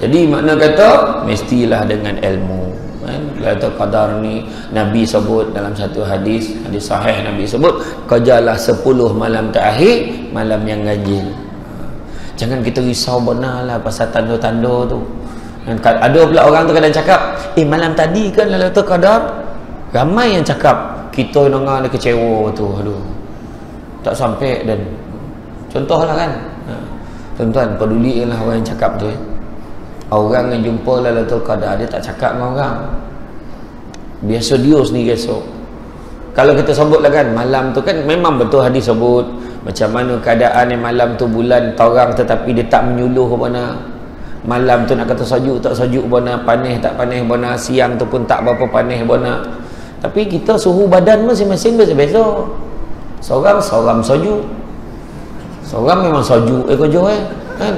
Jadi makna kata mestilah dengan ilmu. Lailatul Qadar ni Nabi sebut dalam satu hadis sahih, Nabi sebut kerjalah 10 malam terakhir, malam yang ganjil. Jangan kita risau benar lah pasal tanda-tanda tu. Ada pula orang tu kadang cakap, malam tadi kan Lailatul Qadar. Ramai yang cakap, kita dengar dia kecewa tu, aduh tak sampai. Dan contohlah kan, tuan-tuan pedulilah orang yang cakap tu. Orang yang jumpa Lailatul Qadar, dia tak cakap dengan orang, biasa dia sendiri esok. Kalau kita sebutlah kan, malam tu kan memang betul hadis sebut macam mana keadaan yang malam tu bulan terang tetapi dia tak menyuluh mana. Malam tu nak kata sejuk tak sejuk mana, panas tak panas mana, siang tu pun tak berapa panas mana. Tapi kita suhu badan masing-masing beza-beza. Seorang sejuk, seorang memang sejuk kerja kan.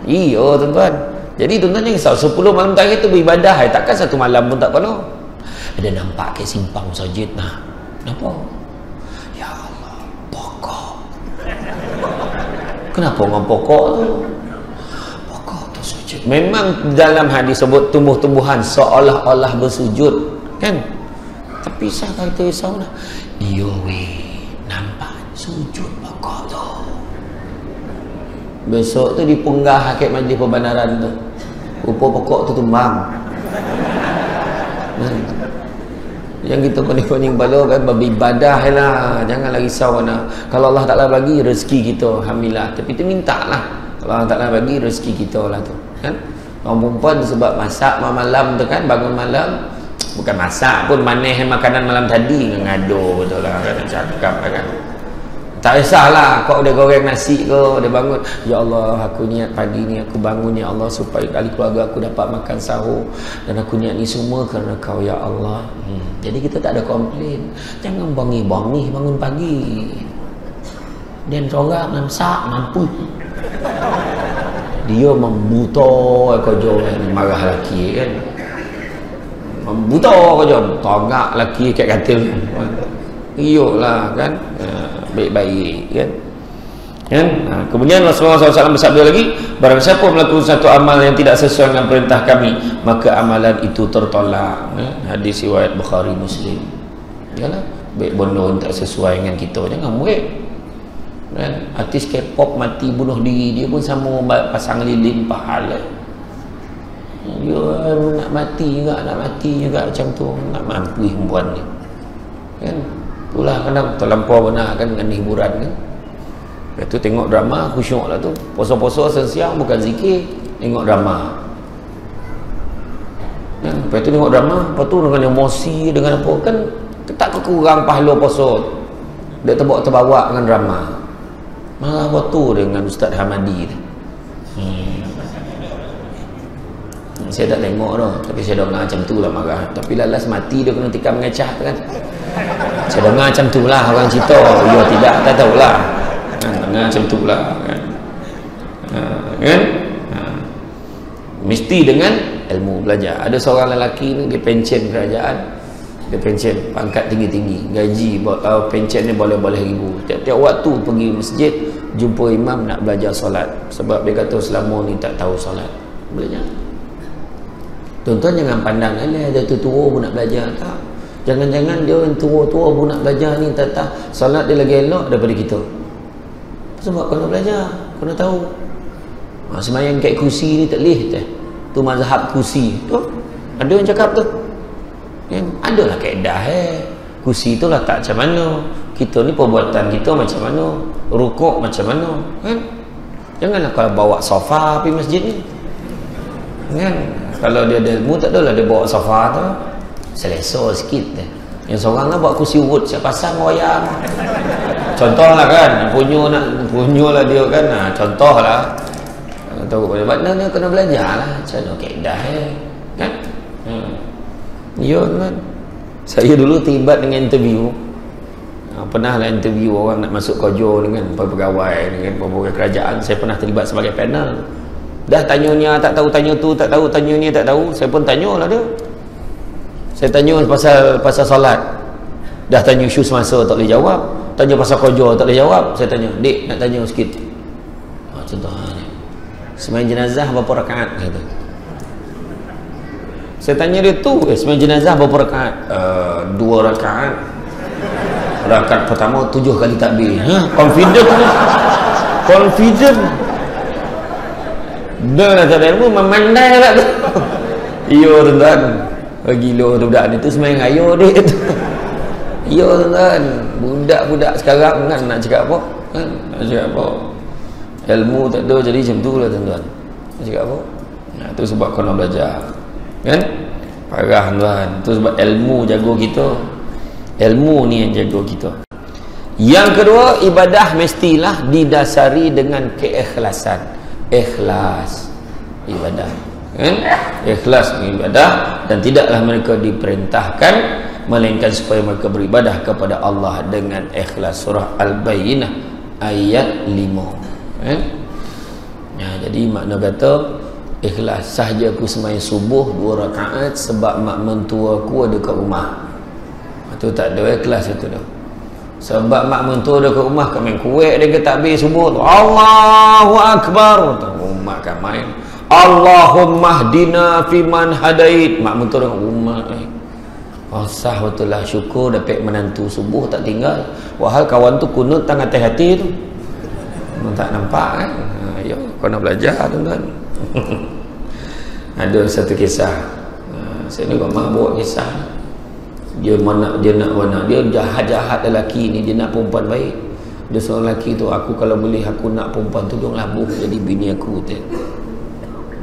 Iya tuan-tuan. Jadi tuan-tuan ni 10 malam terakhir tu beribadah, takkan satu malam pun tak penuh. Ada nampak ke simpang masjid nah. Kenapa? Ya Allah, pokok. Kenapa orang pokok tu? Pokok tu sujud. Memang dalam hadis sebut tumbuh-tumbuhan seolah-olah bersujud kan. Tapi saya kata risau dah. Dia nampak sujud pokok tu. Besok tu dipunggah hakik majlis perbandaran tu. Rupa pokok tu tumbang. Yang kita pening-pening kepala kan, beribadah lah, janganlah risau mana. Kalau Allah Ta'ala bagi rezeki kita, alhamdulillah. Tapi tu minta lah, kalau Allah Ta'ala bagi rezeki kita lah tu kan. Orang perempuan sebab masak malam tu kan, bangun malam, bukan masak pun, manis makanan malam tadi, ngado betul lah kan, cakap kan. Tak kisahlah kau udah goreng nasi ke, udah bangun, ya Allah aku niat pagi ni aku bangun ya Allah supaya kali keluarga aku dapat makan sahur, dan aku niat ni semua kerana kau ya Allah. Jadi kita tak ada komplain. Jangan bangi-bangi bangun pagi dan corak namsak mampu dia membuta kerja kan, marah lelaki kan, membuta kerja, tongak lelaki kat katil iyalah kan, baik-baik kan. Kemudian Rasulullah SAW bersabda lagi, barang siapa melakukan satu amal yang tidak sesuai dengan perintah kami, maka amalan itu tertolak. Hadis riwayat Bukhari Muslim. Yalah, baik benda tak sesuai dengan kita, jangan murid kan. Artis K-pop mati bunuh diri, dia pun sama pasang lilin pahala. Dia nak mati juga macam tu, nak mampu perempuan ni kan. Itulah kadang terlampau benar kan dengan hiburan kan. Lepas tu tengok drama khusyuk lah tu. Puasa-puasa siang bukan zikir, tengok drama kan. Lepas tu tengok drama, lepas tu dengan emosi, dengan apa kan, tak kekurang pahala puasa. Dia terbawa dengan drama. Malah waktu dengan Ustaz Hamadi tu. Saya tak tengok tu, tapi saya dengar macam tu lah marah. Tapi lalas mati dia kena tikam mengecah tu kan. Saya dengar macam tu lah orang cerita. Ya tidak, tak tahulah dengar macam tu lah kan. Kan? Mesti dengan ilmu belajar. Ada seorang lelaki ni, dia pencen kerajaan, dia pencen pangkat tinggi-tinggi, gaji pencen ni boleh-boleh ribu. Tiap-tiap waktu pergi masjid jumpa imam nak belajar solat, sebab dia kata selama ni tak tahu solat. Belajar. Tuan-tuan jangan pandang ada tua pun nak belajar, tak. Jangan-jangan dia yang tua-tua pun nak belajar ni, tak solat dia lagi elok daripada kita. Sebab kau nak belajar, kau nak tahu. Semayang kat kursi ni tak boleh tu mazhab kursi tu. Ada yang cakap tu kan, adalah kaedah kursi tu lah tak macam mana. Kita ni perbuatan kita macam mana, rukuk macam mana kan. Janganlah kalau bawa sofa pergi masjid ni kan. Kalau dia ada ilmu tak adalah dia bawa sofa tu, selesa sikit yang seorang lah bawa kursi urut, siap pasang wayang. Contohlah kan, punya lah dia kan. Contohlah tahu mana dia kena belajar lah macam mana kaedah kan. Ya kan. Saya dulu terlibat dengan interview, pernah lah interview orang nak masuk kerja dengan pegawai dengan pegawai kerajaan. Saya pernah terlibat sebagai panel. Dah tanyanya tak tahu, tanya tu tak tahu, tanya ni tak tahu, saya pun tanyalah dia. Saya tanya pasal solat, dah tanya isu semasa tak boleh jawab, tanya pasal kerja tak boleh jawab. Saya tanya, "Dek, nak tanya sikit." Contohnya sembahyang jenazah berapa rakaat? Kata. Saya tanya dia tu, sembahyang jenazah berapa rakaat? 2 rakaat. Rakaat pertama 7 kali takbir. Confident ni. Confident. Dah lah tak ada ilmu, memandai lah tu. Iya tuan-tuan. Gila budak ni tu sembahyang ayo dia tu. Iya tuan-tuan. Budak-budak sekarang kan nak cakap apa? Kan? Nak cakap apa? Ilmu tak ada, jadi macam tu lah tuan-tuan. Nak cakap apa? Nah, tu sebab kau nak belajar. Kan? Parah tuan. Tu sebab ilmu jago kita. Ilmu ni yang jago kita. Yang kedua, ibadah mestilah didasari dengan keikhlasan. Ikhlas ibadah. Kan? Ikhlas ibadah, dan tidaklah mereka diperintahkan melainkan supaya mereka beribadah kepada Allah dengan ikhlas. Surah Al-Bayyinah ayat 5. Kan? Ya, jadi makna kata ikhlas. Sahaja aku sembahyang subuh 2 rakaat sebab mak mentua aku ada kat rumah. Itu tak ada ikhlas itu dah. Sebab mak mentua ada kat rumah, kat main kuek dia ke takbir subuh tu, Allahu Akbar. Mak kan main Allahumma hdina fiman hadait. Mak mentua dengan rumah sah betul lah, syukur dapat menantu subuh tak tinggal. Wahal kawan tu kunut tang hati-hati tu. Tak nampak kan? Ya, kau nak belajar tuan-tuan. Ada satu kisah. Saya ni mak bawa kisah. Dia nak dia jahat-jahat lelaki ni, dia nak perempuan baik. Dia seorang lelaki tu, aku kalau boleh aku nak perempuan tu dong labuh jadi bini aku tu.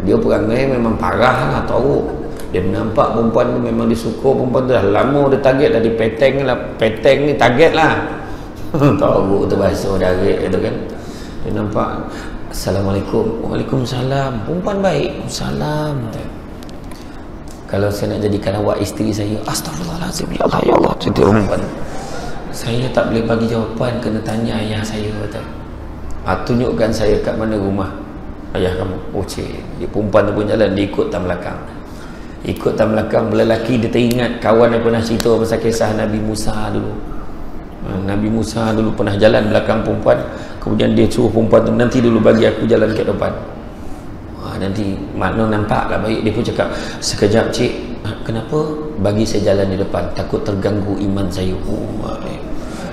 Dia perangai memang parah lah, tahu. Dia nampak perempuan tu memang dia suka perempuan tu dah lama, dia target dah, di peteng lah, peteng ni target lah. Tahu tu bahasa darat tu kan. Dia nampak, Assalamualaikum. Waalaikumsalam. Perempuan baik. Salam. Kalau saya nak jadikan awak isteri saya, astagfirullahaladzim, ya Allah, ya Allah, jadi perempuan. Saya tak boleh bagi jawapan, kena tanya ayah saya kata. Tunjukkan saya kat mana rumah ayah kamu. Dia perempuan tu pun jalan, dia ikut tam belakang. Ikut tam belakang, lelaki dia teringat kawan yang pernah cerita pasal kisah Nabi Musa dulu. Nabi Musa dulu pernah jalan belakang perempuan, kemudian dia suruh perempuan tu, nanti dulu bagi aku jalan ke depan. Nanti makna nampak lah baik. Dia pun cakap, sekejap cik, kenapa? Bagi saya jalan di depan, takut terganggu iman saya.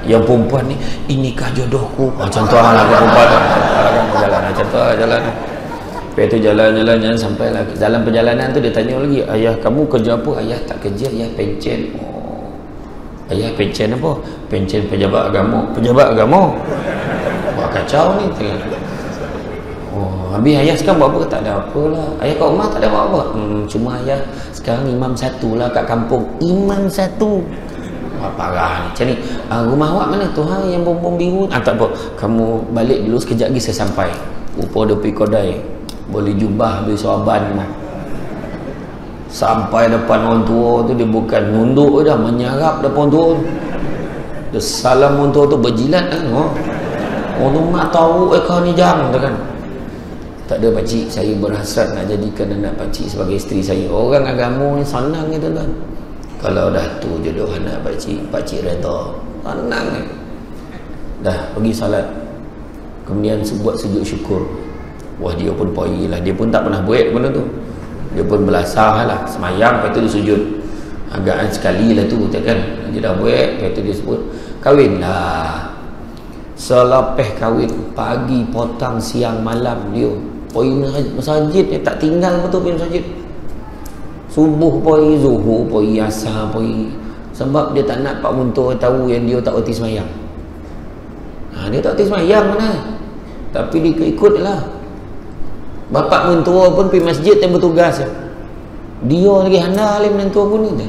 Yang perempuan ni, inikah jodohku? Macam tu lah perempuan. Jalan macam tu lah jalan. Lepas tu jalan sampai lah dalam perjalanan tu dia tanya lagi, ayah kamu kerja apa? Ayah tak kerja, ayah pencen. Ayah pencen apa? Pencen pejabat agama. Pejabat agama? Wah kacau ni tengah. Habis ayah sekarang buat apa? Tak ada apalah. Ayah kat rumah tak ada buat apa? Cuma ayah sekarang imam satu lah kat kampung. Imam satu. Wah parah ni. Macam ni, rumah awak mana tu? Yang bombong biru. Tak apa, kamu balik dulu, sekejap lagi saya sampai. Rupa dia pergi kodai, beli jubah, beli sorban. Sampai depan orang tua tu, dia bukan nunduk dah, menyarap depan orang tua. Dia salam orang tua tu berjilat kan. Orang tu mak tahu kau ni jang kan. Tak ada pakcik, saya berhasrat nak jadikan anak pakcik sebagai isteri saya. Orang agama ni senang ni tuan-tuan. Kalau dah tu jodoh anak pakcik, pakcik reda, senang ni. Dah pergi salat, kemudian buat sujud syukur. Wah dia pun poi lah, dia pun tak pernah buat benda tu. Dia pun belasah lah, semayang, lepas tu dia sujud. Agak sekali lah tu kan. Dia dah buat, lepas tu dia sebut kahwin lah. Selepas kahwin, pagi, petang, siang, malam dia poi masjid, dia tak tinggal betul pergi masjid. Subuh poi, zuhur poi, asar poi. Sebab dia tak nak pak mentua tahu yang dia tak erti semayang. Dia tak erti semayang mana, tapi dia ikut lah. Bapak mentua pun pergi masjid yang bertugas. Dia lagi handal mentua pun ni.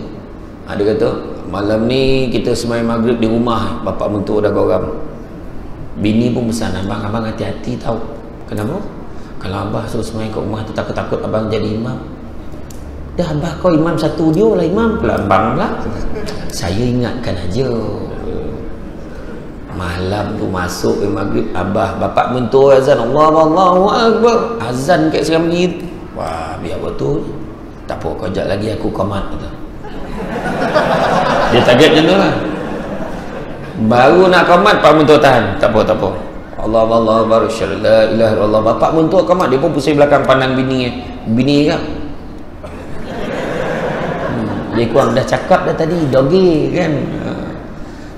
Dia kata malam ni kita semayang maghrib di rumah, bapak mentua dah gorang. Bini pun pesan, abang hati-hati tahu. Kenapa? Kalau abah suruh semayang kat rumah tu, takut-takut abang jadi imam. Dah abah kau imam satu, dia lah imam pula abang lah. Saya ingatkan aja. Malam tu masuk ke maghrib, abah bapak mentua azan, Allahu Akbar, azan kat sekarang ni. Wah biar betul. Tak apa, kau jap lagi aku komat kata. Dia target macam tu lah. Baru nak komat pak mentua tahan. Tak apa. Allah Allah baru la ilaha illallah. Bapak mentua kamat dia pun pusing belakang pandang bini kan. Dia kurang dah cakap dah tadi dogi kan.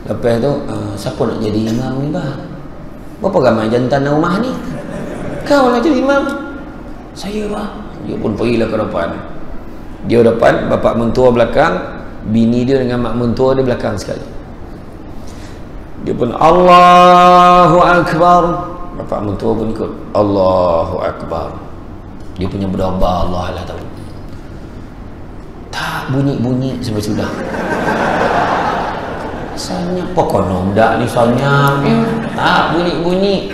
Lepas tu siapa nak jadi imam ni bah? Berapa ramai jantan rumah ni? Kau nak jadi imam? Saya bah. Dia pun pergilah ke depan. Dia depan, bapak mentua belakang, bini dia dengan mak mentua dia belakang sekali. Dia pun Allahu Akbar. Bapak mentua pun ikut Allahu Akbar. Dia punya berdoa Allah lah tahu. Tak bunyi-bunyi sampai sudah. Soalnya pokoknya dak ni soalnya tak bunyi-bunyi.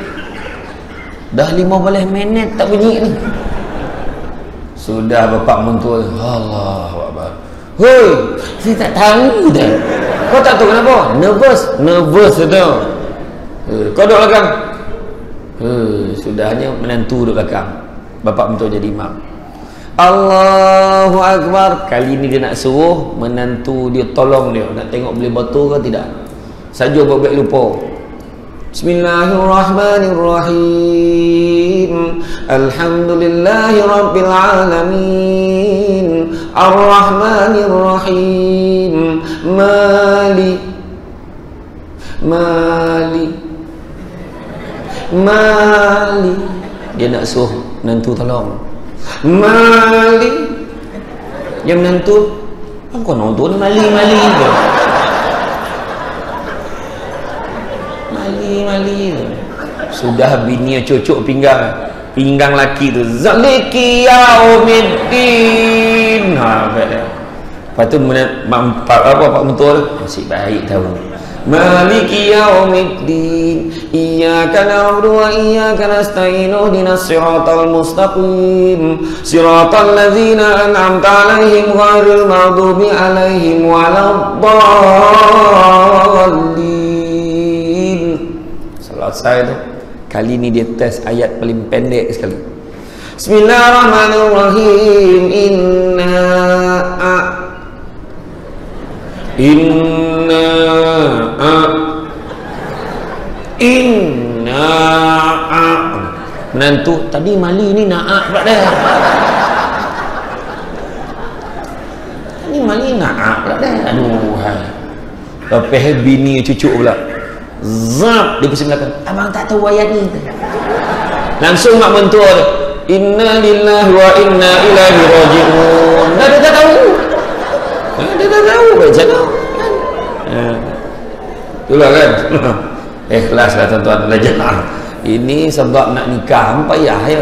Dah 15 minit tak bunyi ni. Sudah bapak mentua Allahu Akbar. Hoi, saya tak tahu dah. Kau tak tahu kenapa? Nervous tu. Kau duduk belakang. Sudahnya menantu duduk belakang. Bapak mentua jadi imam. Allahu Akbar. Kali ni dia nak suruh menantu dia tolong dia. Nak tengok boleh betul ke tidak. Saja baik lupa. Bismillahirrahmanirrahim. Alhamdulillahi rabbil alamin. Ar-Rahmanirrahim. Mali. Dia nak suruh menantu tolong. Mali. Dia menantu. Kau nonton mali je. Mali. Sudah bini cucuk pinggang laki tu. Zaliki yaumiddin. Lepas tu pak mentua masih baik tahu. Maliki yaumiddin. Iyyaka na'budu wa iyyaka nasta'in. Ihdinas siratal mustaqim. Siratal ladzina an'amta 'alaihim ghairil maghdubi 'alaihim waladdallin. Selesai tu. Kali ni dia test ayat paling pendek sekali. Bismillahirrahmanirrahim. Menantu tadi mali ni naak pula dah. Ni mali naak pula dah. Aduh hai. Lepas bini cucuk pula. Zap dia pusing belakang. Abang tak tahu ayat ni. Langsung mak mentua dia. Inna lillahi wa inna ilaihi raji'un. Dah tahu. Dia dah tahu macam mana. Itulah kan. Ikhlas lah tuan-tuan belajar. Ini sebab nak nikah, payah ya.